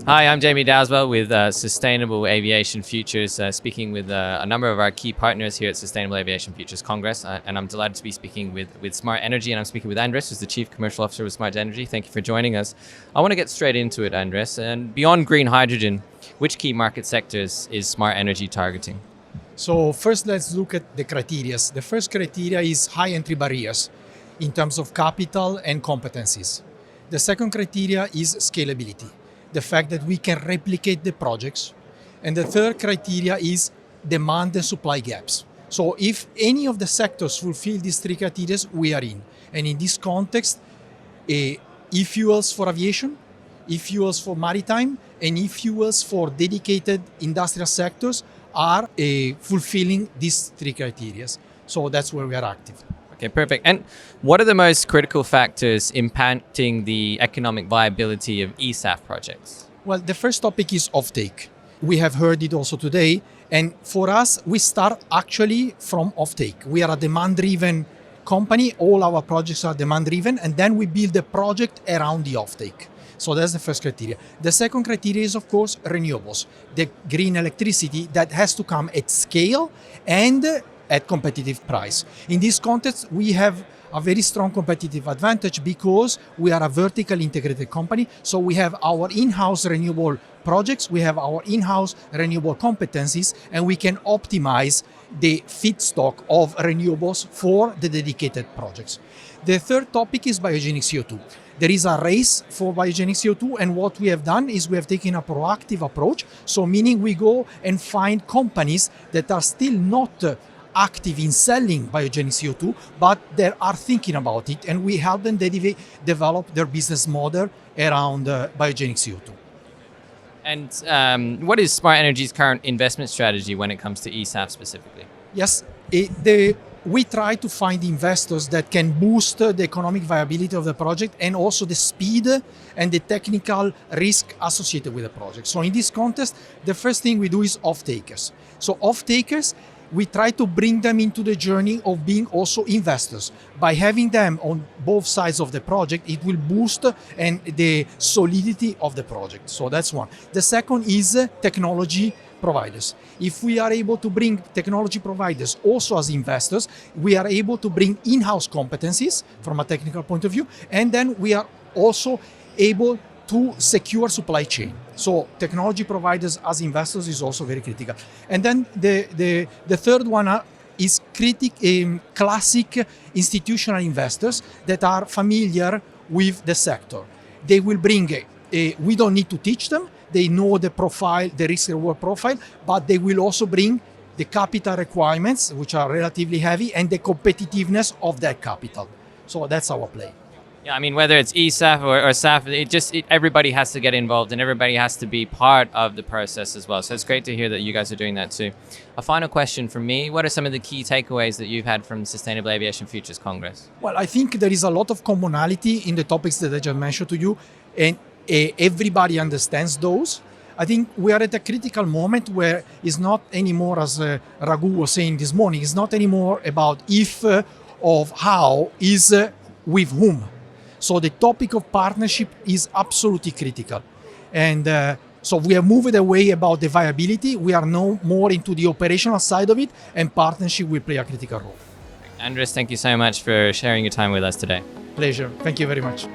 Hi, I'm Jamie Daswell with Sustainable Aviation Futures, speaking with a number of our key partners here at Sustainable Aviation Futures Congress. And I'm delighted to be speaking with Smartenergy, and I'm speaking with Andrès, who's the Chief Commercial Officer with Smartenergy. Thank you for joining us. I want to get straight into it, Andrès. And beyond green hydrogen, which key market sectors is Smartenergy targeting? So first, let's look at the criteria. The first criteria is high entry barriers in terms of capital and competencies. The second criteria is scalability, the fact that we can replicate the projects. And the third criteria is demand and supply gaps. So if any of the sectors fulfill these three criteria, we are in. And in this context, e-fuels for aviation, e-fuels for maritime, and e-fuels for dedicated industrial sectors are fulfilling these three criteria. So that's where we are active. Okay, perfect. And what are the most critical factors impacting the economic viability of SAF projects? Well, the first topic is offtake. We have heard it also today. And for us, we start actually from offtake. We are a demand-driven company. All our projects are demand-driven. And then we build a project around the offtake. So that's the first criteria. The second criteria is, of course, renewables. The green electricity that has to come at scale and at competitive price. In this context, we have a very strong competitive advantage because we are a vertically integrated company. So we have our in-house renewable projects, we have our in-house renewable competencies, and we can optimize the feedstock of renewables for the dedicated projects. The third topic is biogenic CO2. There is a race for biogenic CO2, and what we have done is we have taken a proactive approach. So meaning we go and find companies that are still not active in selling biogenic CO2, but they are thinking about it, and we help them develop their business model around biogenic CO2. And what is Smartenergy's current investment strategy when it comes to SAF specifically? Yes, we try to find investors that can boost the economic viability of the project and also the speed and the technical risk associated with the project. So in this context, the first thing we do is off-takers. So off-takers, we try to bring them into the journey of being also investors. By having them on both sides of the project, it will boost the solidity of the project. So that's one. The second is technology providers. If we are able to bring technology providers also as investors, we are able to bring in-house competencies from a technical point of view, and then we are also able to secure supply chain. So technology providers as investors is also very critical. And then the third one is classic institutional investors that are familiar with the sector. They will bring, we don't need to teach them, they know the profile, the risk reward profile, but they will also bring the capital requirements, which are relatively heavy, and the competitiveness of that capital. So that's our play. Yeah, I mean, whether it's SAF or SAF, everybody has to get involved and everybody has to be part of the process as well. So it's great to hear that you guys are doing that too. A final question from me. What are some of the key takeaways that you've had from Sustainable Aviation Futures Congress? Well, I think there is a lot of commonality in the topics that I just mentioned to you, and everybody understands those. I think we are at a critical moment where it's not anymore, as Raghu was saying this morning, it's not anymore about if of how, is with whom. So the topic of partnership is absolutely critical. And so we have moved away about the viability. We are now more into the operational side of it, and partnership will play a critical role. Andrès, thank you so much for sharing your time with us today. Pleasure. Thank you very much.